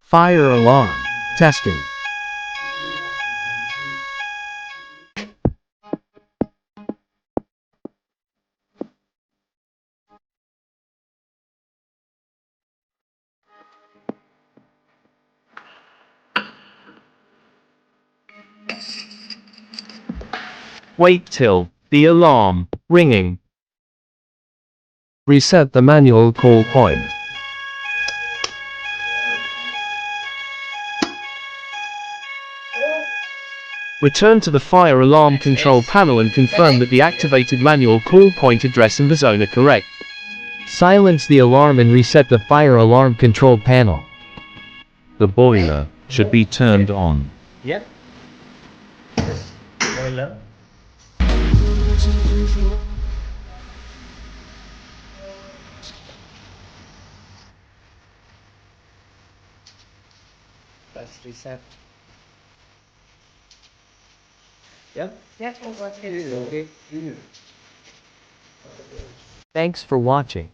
Fire alarm. Testing. Wait till the alarm ringing. Reset the manual call point. Return to the fire alarm control panel and confirm that the activated manual call point address and the zone are correct. Silence the alarm and reset the fire alarm control panel. The boiler should be turned on. Yep. Boiler. Press reset. Yep. That's what Okay. Thanks for watching.